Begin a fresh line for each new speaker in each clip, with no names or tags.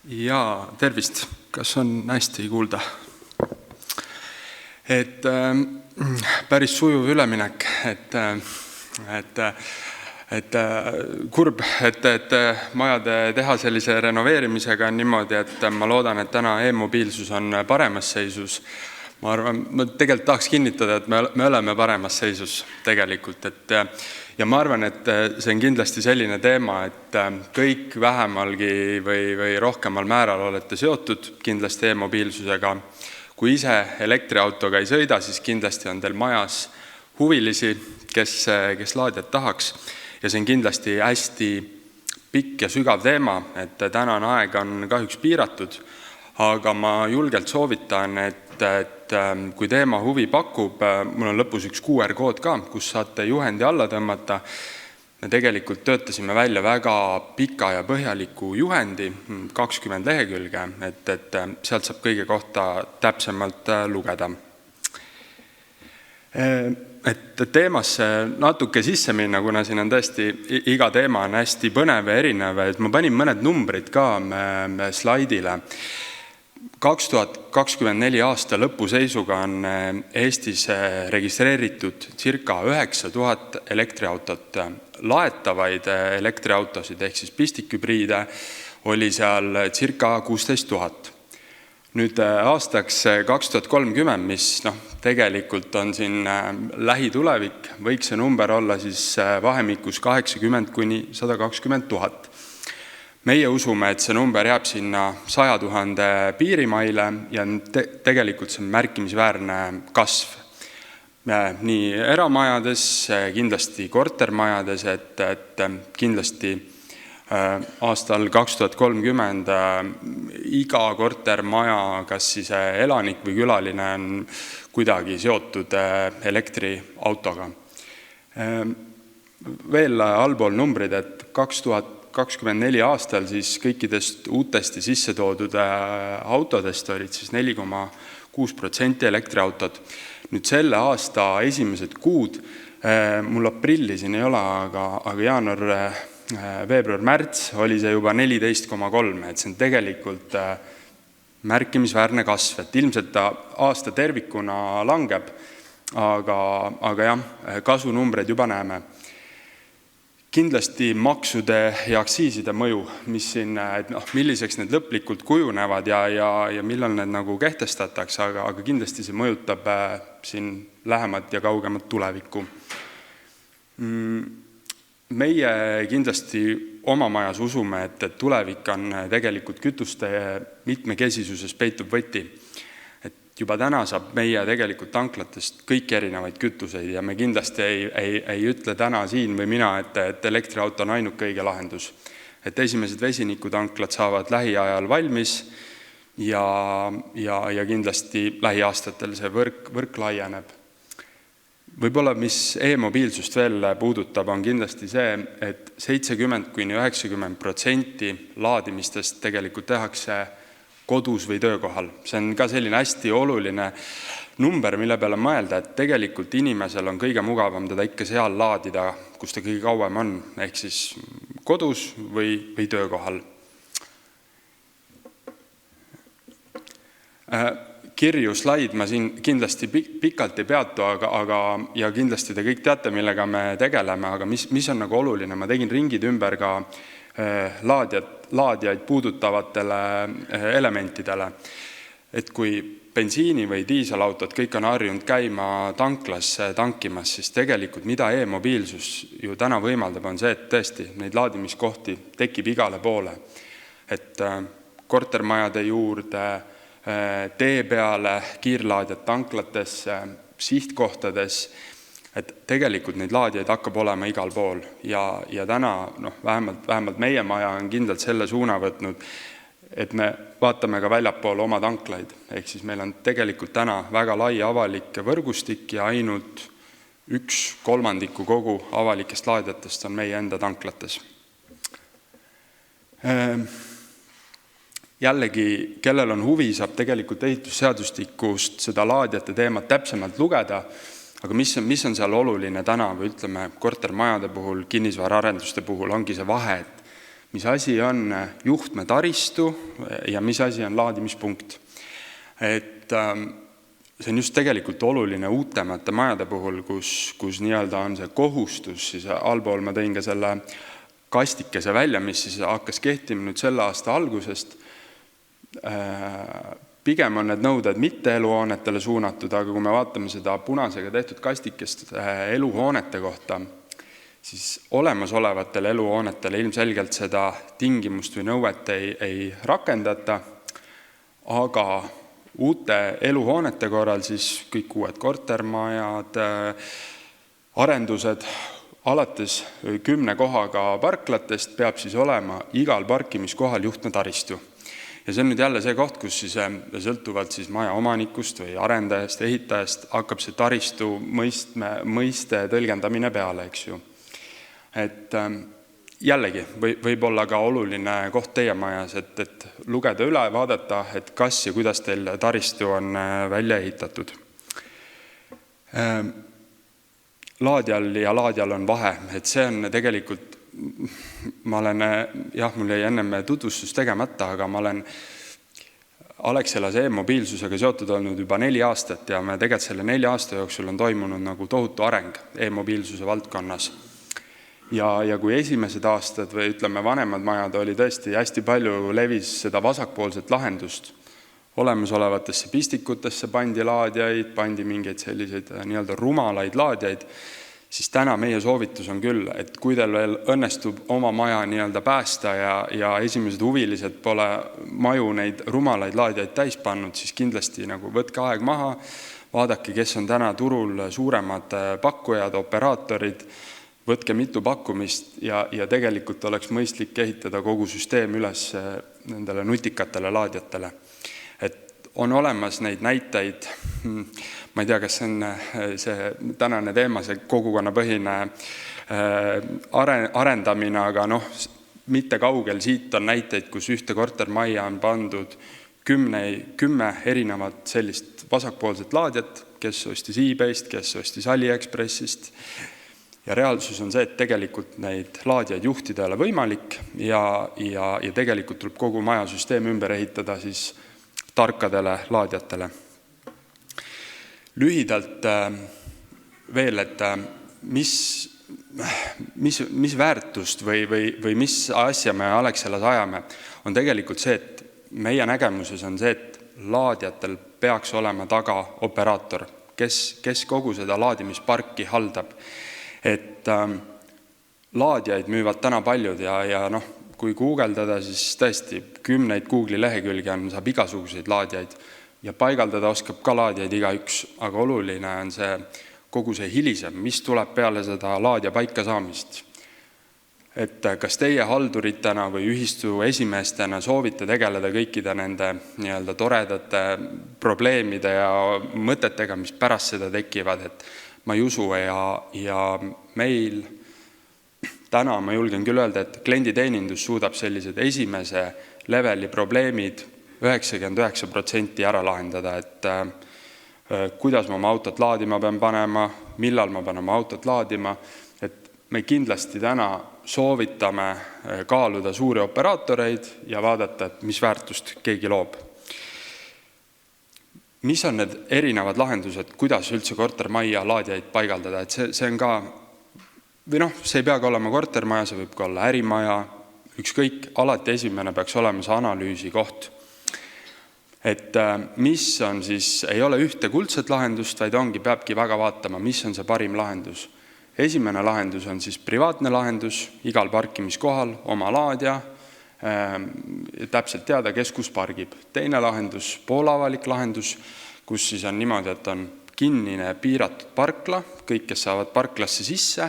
Jaa, tervist! Kas on hästi kuulda? Päris sujuv üleminek, kurb, et majade teha sellise renoveerimisega on niimoodi, et ma loodan, et täna e-mobiilsus on paremas seisus. Ma tegelikult tahaks kinnitada, et me oleme paremas seisus tegelikult, ja ma arvan, et see on kindlasti selline teema, et kõik vähemalgi või rohkemal määral olete seotud kindlasti e-mobiilsusega. Kui ise elektriautoga ei sõida, siis kindlasti on teil majas huvilisi, kes laadijat tahaks. Ja see on kindlasti hästi pikk ja sügav teema, et tänane aeg on kahjuks piiratud, aga ma julgelt soovitan, et kui teema huvi pakub, mul on lõpus üks QR-kood ka, kus saate juhendi alla tõmmata. Me tegelikult töötasime välja väga pika ja põhjaliku juhendi, 20 lehekülge, et sealt saab kõige kohta täpsemalt lugeda. Et teemasse natuke sisse minna, kuna siin on tõesti iga teema on hästi põnev ja erinev, et ma panin mõned numbrid ka slaidile. 2024 aasta lõpuseisuga on Eestis registreeritud circa 9000 elektriautot. Laetavaid elektriautosid ehk siis pistikhübriide oli seal circa 16 000. Nüüd aastaks 2030, mis tegelikult on siin lähitulevik, võiks see number olla siis vahemikus 80 kuni 120 000. Meie usume, et see number jääb sinna 100 000 piirimaile ja tegelikult see on märkimisväärne kasv. Nii eramajades, kindlasti kortermajades, et kindlasti aastal 2030 iga kortermaja, kas siis elanik või külaline on kuidagi seotud elektriautoga. Veel allpool numbrid, et 2024 aastal siis kõikidest uutest ja sisse toodud autodest olid siis 4,6% elektriautod. Nüüd selle aasta esimesed kuud, mul aprilli siin ei ole, aga jaanuar, veebruar, märts oli see juba 14,3%, et see on tegelikult märkimisväärne kasv, et ilmselt aasta tervikuna langeb, aga jah, kasunumbreid juba näeme. Kindlasti maksude ja aktsiiside mõju, milliseks need lõplikult kujunevad ja millal need kehtestatakse, aga kindlasti see mõjutab siin lähemat ja kaugemat tulevikku. Meie kindlasti oma majas usume, et tulevik on tegelikult kütuste mitmekesisuses peitub võti. Et juba täna saab meie tegelikult tanklatest kõik erinevaid kütuseid ja me kindlasti ei ütle täna siin või mina, et elektriauto on ainuke õige lahendus. Et esimesed vesinikutanklad saavad lähiajal valmis ja kindlasti lähiaastatel see võrk laieneb. Võib-olla, mis e-mobiilsust veel puudutab, on kindlasti see, et 70–90% laadimistest tegelikult tehakse kodus või töökohal. See on ka selline hästi oluline number, mille peale mõelda, et tegelikult inimesel on kõige mugavam teda ikka seal laadida, kus ta kõige kauem on, ehk siis kodus või töökohal. Kirju slaid ma siin kindlasti pikalt ei peatu, ja kindlasti te kõik teate, millega me tegeleme, aga mis on oluline, ma tegin ringid ümber ka laadijaid puudutavatele elementidele. Et kui bensiini- või diiselautod kõik on harjunud käima tanklas tankimas, siis tegelikult mida e-mobiilsus ju täna võimaldab, on see, et tõesti neid laadimiskohti tekib igale poole. Et kortermajade juurde, tee peale, kiirlaadjad tanklatesse, sihtkohtades, et tegelikult neid laadijaid hakkab olema igal pool ja täna vähemalt meie maja on kindlalt selle suuna võtnud, et me vaatame ka väljapool oma tanklaid. Ehk siis meil on tegelikult täna väga lai avalik võrgustik ja ainult 1/3 kogu avalikest laadijatest on meie enda tanklates. Jällegi, kellel on huvi, saab tegelikult ehitusseadustikust seda laadijate teemat täpsemalt lugeda, aga mis on seal oluline täna või ütleme kortermajade puhul, kinnisvaraarenduste puhul, ongi see vahe, et mis asi on juhtmetaristu ja mis asi on laadimispunkt. See on just tegelikult oluline uutemate majade puhul, kus nii-öelda on see kohustus, siis allpool ma tõin ka selle kastikese välja, mis siis hakkas kehtima nüüd selle aasta algusest. Pigem on need nõuded mitte eluhoonetele suunatud, aga kui me vaatame seda punasega tehtud kastikest eluhoonete kohta, siis olemasolevatele eluhoonetele ilmselgelt seda tingimust või nõuet ei rakendata, aga uute eluhoonete korral siis kõik uued kortermajad, arendused, alates 10 kohaga parklatest peab siis olema igal parkimiskohal juhtmetaristu. Ja see on nüüd jälle see koht, kus siis sõltuvalt siis maja omanikust või arendajast, ehitajast hakkab see taristu mõiste tõlgendamine peale, eks ju. Jällegi võib olla ka oluline koht teie majas, et lugeda üle, vaadata, et kas ja kuidas teil taristu on välja ehitatud. Laadjal ja laadjal on vahe, et see on tegelikult, mul jäi ennem tutvustus tegemata, aga ma olen Alexelas e-mobiilsusega seotud olnud juba 4 aastat ja me tegelikult selle 4 aasta jooksul on toimunud nagu tohutu areng e-mobiilsuse valdkonnas. Ja kui esimesed aastad või ütleme vanemad majad oli tõesti hästi palju levis seda vasakpoolset lahendust. Olemasolevatesse pistikutesse pandi laadjaid, pandi mingeid selliseid nii-öelda rumalaid laadjaid, siis täna meie soovitus on küll, et kui teil veel õnnestub oma maja nii-öelda päästa ja esimesed huvilised pole maju neid rumalaid laadjaid täis pannud, siis kindlasti nagu võtke aeg maha, vaadake, kes on täna turul suuremad pakkujad, operaatorid, võtke mitu pakkumist ja tegelikult oleks mõistlik ehitada kogu süsteem üles nendele nutikatele laadjatele. Et on olemas neid näiteid, ma ei tea, kas see on see tänane teema, see kogukonnapõhine arendamine, aga mitte kaugel siit on näiteid, kus ühte kortermajja on pandud 10 erinevat sellist vasakpoolset laadjat, kes ostis eBayst, kes ostis AliExpressist. Ja reaalsus on see, et tegelikult neid laadjaid juhtida ei ole võimalik ja tegelikult tuleb kogu majasüsteem ümber ehitada siis tarkadele laadjatele. Lühidalt veel, et mis väärtust või mis asja me Alexelas ajame, on tegelikult see, et meie nägemuses on see, et laadjatel peaks olema taga operaator, kes kogu seda laadimisparki haldab. Et laadjaid müüvad täna paljud ja kui guugeldada, siis tõesti 10 Google'i lehekülge saab igasuguseid laadjaid ja paigaldada oskab ka laadjaid igaüks, aga oluline on see kogu see hilisem, mis tuleb peale seda laadja paika saamist. Et kas teie halduritena või ühistu esimeestena soovite tegeleda kõikide nende nii-öelda toredate probleemide ja mõtetega, mis pärast seda tekivad, et ma ei usu ja meil täna ma julgen küll öelda, et klienditeenindus suudab sellised esimese leveli probleemid 99% ära lahendada, et kuidas ma oma autot laadima pean panema, millal ma pean oma autot laadima, et me kindlasti täna soovitame kaaluda suuri operaatoreid ja vaadata, et mis väärtust keegi loob. Mis on need erinevad lahendused, kuidas üldse kortermajja laadjaid paigaldada, et see on ka, või see ei peagi olema kortermaja, see võib ka olla ärimaja, ükskõik, alati esimene peaks olema see analüüsi koht. Et mis on siis, ei ole ühte kuldset lahendust, vaid peabki väga vaatama, mis on see parim lahendus. Esimene lahendus on siis privaatne lahendus, igal parkimiskohal, oma laadja, täpselt teada, kes kus pargib. Teine lahendus, poolavalik lahendus, kus siis on niimoodi, et on kinnine piiratud parkla, kõik, kes saavad parklasse sisse,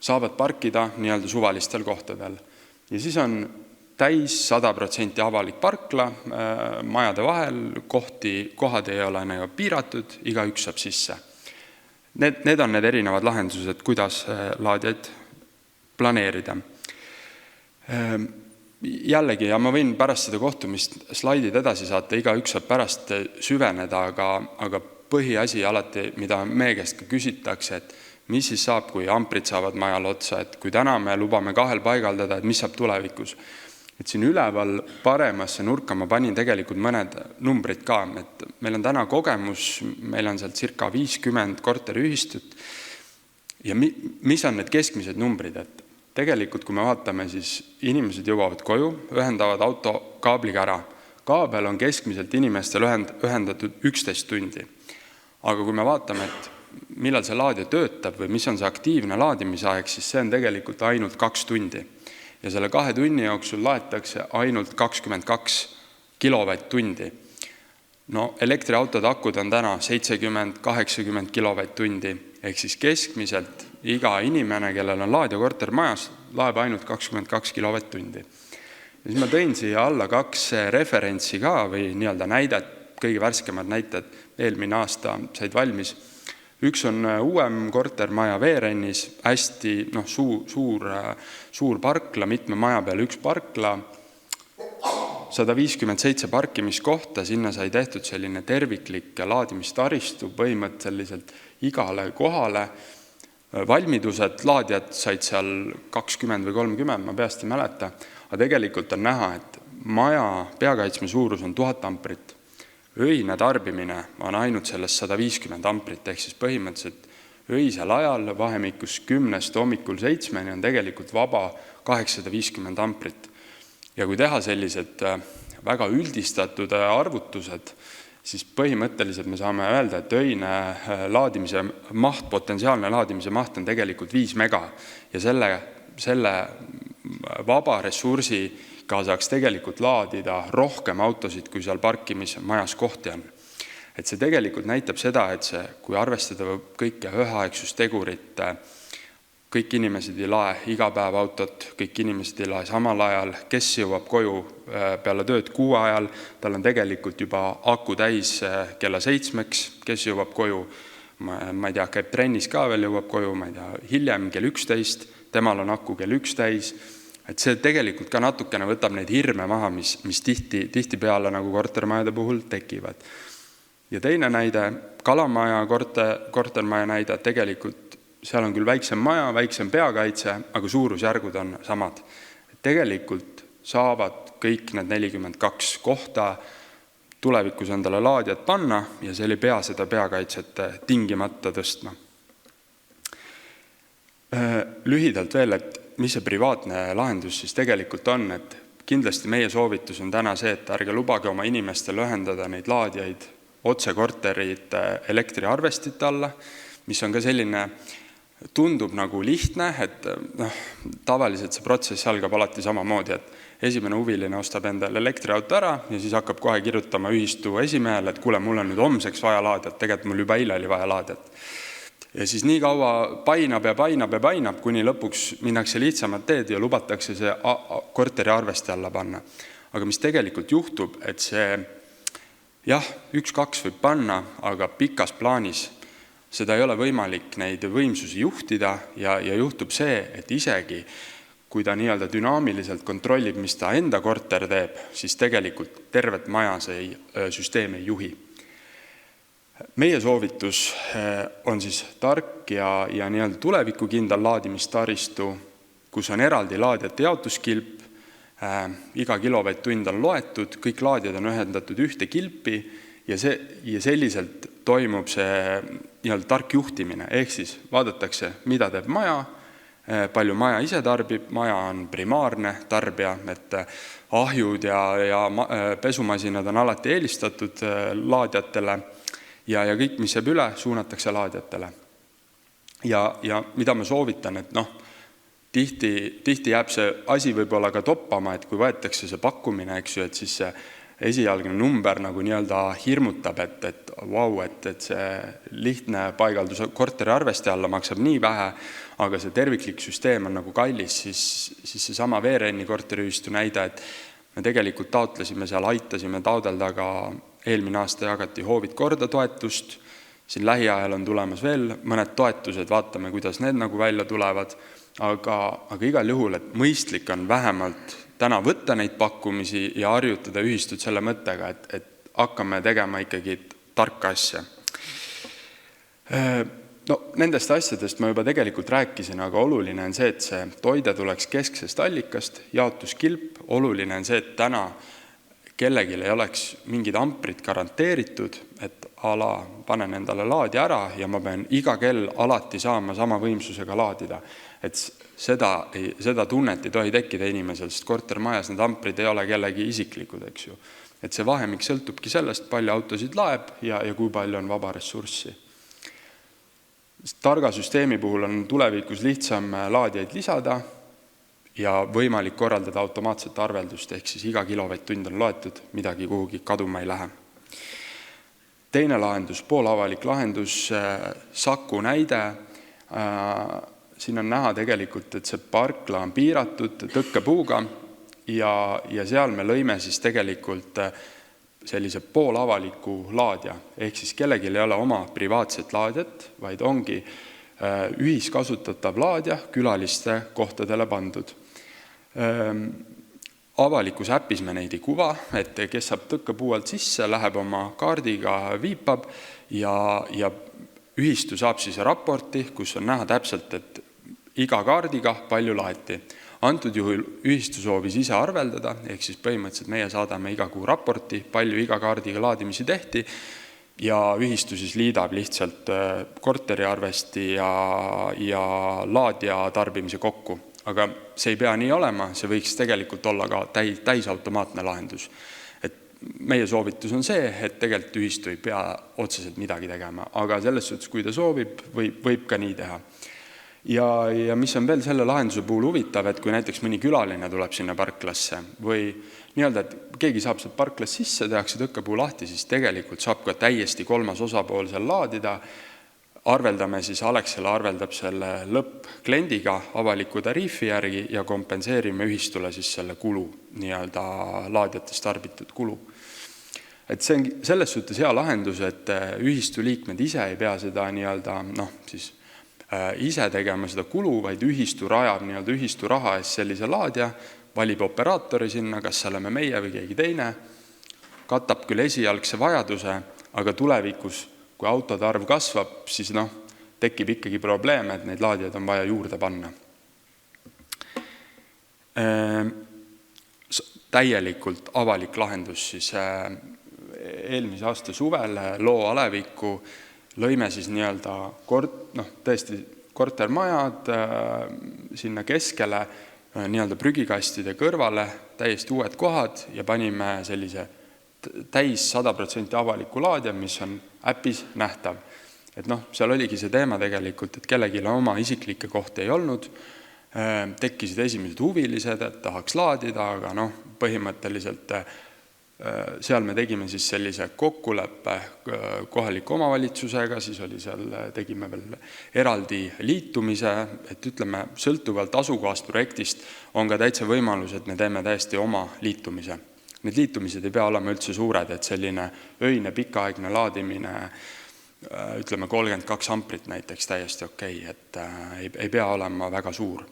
saavad parkida nii-öelda suvalistel kohtadel. Ja siis on täis 100% avalik parkla majade vahel, kohad ei ole piiratud, igaüks saab sisse. Need on need erinevad lahendused, kuidas laadjaid planeerida. Jällegi, ja ma võin pärast seda kohtumist slaidid edasi saata, igaüks saab pärast süveneda, aga põhiasi alati, mida meie käest ka küsitakse, et mis siis saab, kui amprid saavad majale otsa, et kui täna me lubame 2 paigaldada, et mis saab tulevikus. Et siin üleval paremasse nurka ma panin tegelikult mõned numbrid ka, et meil on täna kogemus, meil on sealt circa 50 korteriühistut ja mis on need keskmised numbrid, et tegelikult kui me vaatame, siis inimesed jõuavad koju, ühendavad auto kaabliga ära. Kaabel on keskmiselt inimestel ühendatud 11 tundi. Aga kui me vaatame, et millal see laadija töötab või mis on see aktiivne laadimisaeg, siis see on tegelikult ainult 2 tundi. Ja selle 2 tunni jooksul laetakse ainult 22 kilovatt-tundi. No elektriautode akud on täna 70-80 kilovatt-tundi, ehk siis keskmiselt iga inimene, kellel on laadija korter majas, laeb ainult 22 kilovatt-tundi. Ja siis ma tõin siia alla 2 referentsi ka või nii-öelda näidet, kõige värskemad näited eelmine aasta said valmis. Üks on uuem kortermaja Veerennis, hästi suur parkla, mitme maja peal üks parkla, 157 parkimiskohta, sinna sai tehtud selline terviklik laadimistaristu põhimõtteliselt igale kohale. Valmidused, laadijad said seal 20 või 30, ma peast ei mäleta, aga tegelikult on näha, et maja peakaitsme suurus on 1000 amprit. Öine tarbimine on ainult sellest 150 amprit, ehk siis põhimõtteliselt öisel ajal vahemikus 10 hommikul 7 on tegelikult vaba 850 amprit. Ja kui teha sellised väga üldistatud arvutused, siis põhimõtteliselt me saame öelda, et öine laadimise maht, potentsiaalne laadimise maht on tegelikult 5 mega ja selle vaba ressursi saaks tegelikult laadida rohkem autosid, kui seal parkimismajas kohti on. Et see tegelikult näitab seda, et kui arvestada kõike üheaegsustegurit, kõik inimesed ei lae iga päev autot, kõik inimesed ei lae samal ajal, kes jõuab koju peale tööd 6 ajal, tal on tegelikult juba aku täis kella 7, kes jõuab koju, ma ei tea, käib trennis ka veel, jõuab koju, ma ei tea, hiljem kell 11, temal on aku kell 1 täis. Et see tegelikult ka natukene võtab neid hirme maha, mis tihti peale nagu kortermajade puhul tekivad. Ja teine näide, Kalamaja kortermaja näide, tegelikult seal on küll väiksem maja, väiksem peakaitse, aga suurusjärgud on samad. Tegelikult saavad kõik need 42 kohta tulevikus endale laadijad panna ja see ei pea seda peakaitset tingimata tõstma. Lühidalt veel, et mis see privaatne lahendus siis tegelikult on, et kindlasti meie soovitus on täna see, et ärge lubage oma inimestel ühendada neid laadijaid otse korterid elektriarvestite alla, mis on ka selline, tundub nagu lihtne, et tavaliselt see protsess algab alati samamoodi, et esimene huviline ostab endale elektriauto ära ja siis hakkab kohe kirjutama ühistu esimehele, et kuule, mul on nüüd homseks vaja laadijat, tegelikult mul juba eile oli vaja laadijat. Ja siis nii kaua painab, kuni lõpuks minnakse lihtsamad teed ja lubatakse see korteri arvesti alla panna. Aga mis tegelikult juhtub, et see, jah, 1-2 võib panna, aga pikas plaanis seda ei ole võimalik neid võimsusi juhtida ja juhtub see, et isegi kui ta nii-öelda dünaamiliselt kontrollib, mis ta enda korter teeb, siis tegelikult tervet maja see süsteem ei juhi. Meie soovitus on siis tark ja nii-öelda tulevikukindel laadimistaristu, kus on eraldi laadijate jaotuskilp, iga kilovatt-tund on loetud, kõik laadijad on ühendatud ühte kilpi ja selliselt toimub see nii-öelda tark juhtimine, ehk siis vaadatakse, mida teeb maja, palju maja ise tarbib, maja on primaarne tarbija, et ahjud ja pesumasinad on alati eelistatud laadijatele, ja kõik, mis jääb üle, suunatakse laadijatele. Ja mida ma soovitan, et tihti jääb see asi võib-olla ka toppama, et kui võetakse see pakkumine, eks ju, et siis see esialgne number nagu nii-öelda hirmutab, et see lihtne paigaldus korteri arvesti alla maksab nii vähe, aga see terviklik süsteem on nagu kallis, siis see sama Veerenni korteriühistu näide, et me tegelikult taotlesime seal, aitasime taodelda ka eelmine aasta jagati hoovid korda toetust, siin lähiajal on tulemas veel mõned toetused, vaatame, kuidas need nagu välja tulevad, aga igal juhul, et mõistlik on vähemalt täna võtta neid pakkumisi ja harjutada ühistud selle mõttega, et hakkame tegema ikkagi tarka asja. No nendest asjadest ma juba tegelikult rääkisin, aga oluline on see, et see toide tuleks kesksest allikast, jaotuskilp, oluline on see, et täna kellelgi ei oleks mingid amprid garanteeritud, et panen endale laadi ära ja ma pean iga kell alati saama sama võimsusega laadida. Et seda tunnet ei tohi tekkida inimesel, sest kortermajas need amprid ei ole kellegi isiklikud, eks ju. Et see vahemik sõltubki sellest, palju autosid laeb ja kui palju on vaba ressurssi. Targa süsteemi puhul on tulevikus lihtsam laadijaid lisada ja võimalik korraldada automaatset arveldust, ehk siis iga kilovatt-tund on loetud, midagi kuhugi kaduma ei lähe. Teine lahendus, poolavalik lahendus, Saku näide. Siin on näha tegelikult, et see parkla on piiratud tõkkepuuga ja seal me lõime siis tegelikult sellise poolavaliku laadja, ehk siis kellelgi ei ole oma privaatset laadjat, vaid ongi ühiskasutatav laadja külaliste kohtadele pandud. Avalikus äpis me neid ei kuva, et kes saab tõkkepuu alt sisse, läheb oma kaardiga, viipab ja ühistu saab siis raporti, kus on näha täpselt, et iga kaardiga palju laeti. Antud juhul ühistu soovis ise arveldada, ehk siis põhimõtteliselt meie saadame iga kuu raporti, palju iga kaardiga laadimisi tehti ja ühistu siis liidab lihtsalt korteriarvesti ja laadja tarbimise kokku. Aga see ei pea nii olema, see võiks tegelikult olla ka täisautomaatne lahendus. Et meie soovitus on see, et tegelikult ühistu ei pea otseselt midagi tegema, aga selles suhtes, kui ta soovib, võib ka nii teha. Ja mis on veel selle lahenduse puhul huvitav, et kui näiteks mõni külaline tuleb sinna parklasse või nii-öelda, et keegi saab sealt parklas sisse, tehakse tõkkepuu lahti, siis tegelikult saab ka täiesti kolmas osapool seal laadida. Arveldame siis, Alexela arveldab selle lõppkliendiga avaliku tariifi järgi ja kompenseerime ühistule siis selle kulu, nii-öelda laadjatest tarbitud kulu. Et see on selles suhtes hea lahendus, et ühistu liikmed ise ei pea seda nii-öelda, ise tegema seda kulu, vaid ühistu rajab nii-öelda ühistu raha eest sellise laadja, valib operaatori sinna, kas oleme meie või keegi teine, katab küll esialgse vajaduse, aga tulevikus, kui autode arv kasvab, siis tekib ikkagi probleem, et neid laadjaid on vaja juurde panna. Täielikult avalik lahendus siis eelmise aasta suvel Loo aleviku lõime siis nii-öelda tõesti kortermajad sinna keskele nii-öelda prügikastide kõrvale, täiesti uued kohad ja panime sellise täis 100% avaliku laadja, mis on äpis nähtav. Et seal oligi see teema tegelikult, et kellelgi oma isiklikke kohti ei olnud, tekkisid esimesed huvilised, et tahaks laadida, aga põhimõtteliselt seal me tegime siis sellise kokkuleppe kohaliku omavalitsusega, siis oli seal, tegime veel eraldi liitumise, et ütleme, sõltuvalt asukohast projektist on ka täitsa võimalus, et me teeme täiesti oma liitumise. Need liitumised ei pea olema üldse suured, et selline öine pikaaegne laadimine, ütleme 32 amprit näiteks täiesti okei, et ei pea olema väga suur.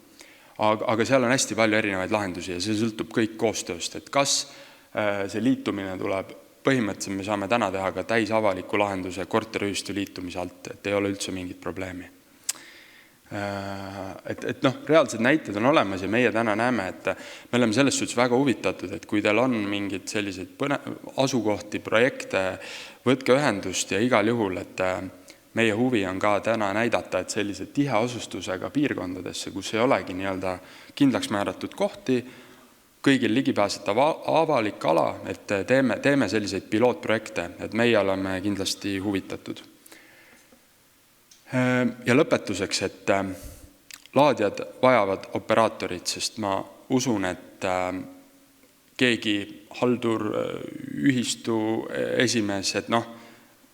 Aga seal on hästi palju erinevaid lahendusi ja see sõltub kõik koostööst, et kas see liitumine tuleb, põhimõtteliselt me saame täna teha ka täisavaliku lahenduse korteriühistu liitumise alt, et ei ole üldse mingit probleemi. Reaalsed näited on olemas ja meie täna näeme, et me oleme selles suhtes väga huvitatud, et kui teil on mingid sellised asukohti, projekte, võtke ühendust ja igal juhul, et meie huvi on ka täna näidata, et sellise tiheasustusega piirkondadesse, kus ei olegi nii-öelda kindlaks määratud kohti, kõigil ligipääsetav avalik ala, et teeme selliseid pilootprojekte, et meie oleme kindlasti huvitatud. Ja lõpetuseks, et laadjad vajavad operaatorid, sest ma usun, et keegi haldur, ühistu esimees, et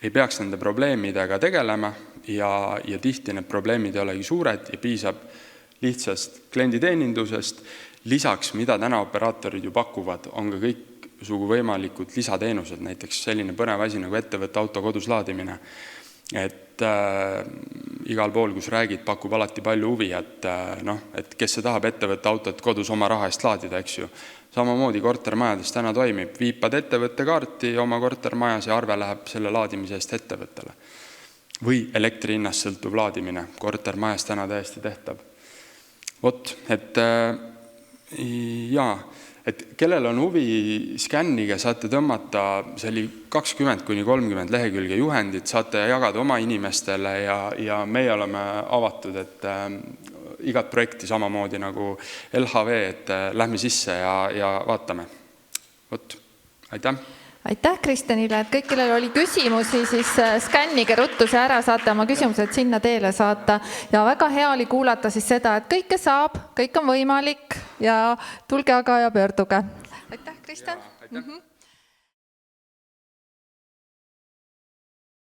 ei peaks nende probleemidega tegelema ja tihti need probleemid ei olegi suured ja piisab lihtsast klienditeenindusest. Lisaks, mida täna operaatorid ju pakuvad, on ka kõiksugu võimalikud lisateenused, näiteks selline põnev asi nagu ettevõtte auto kodus laadimine. Et igal pool, kus räägid, pakub alati palju huvi, et kes see tahab ettevõtte autot kodus oma raha eest laadida, eks ju. Samamoodi kortermajades täna toimib, viipad ettevõtte kaarti oma kortermajas ja arve läheb selle laadimise eest ettevõttele. või elektri hinnast sõltuv laadimine. Kortermajas täna täiesti tehtav. Vot, et kellel on huvi skänniga, saate tõmmata, see oli 20–30 lehekülge juhendit, saate jagada oma inimestele ja meie oleme avatud, et igat projekti samamoodi nagu LHV, et lähme sisse ja vaatame. Vot, aitäh!
Aitäh Kristjanile, et kõik, kellel oli küsimusi, siis skännige ruttu see ära, saate oma küsimused sinna teele saata. Ja väga hea oli kuulata siis seda, et kõike saab, kõik on võimalik ja tulge aga ja pöörduge. Aitäh, Kristjan!
Aitäh!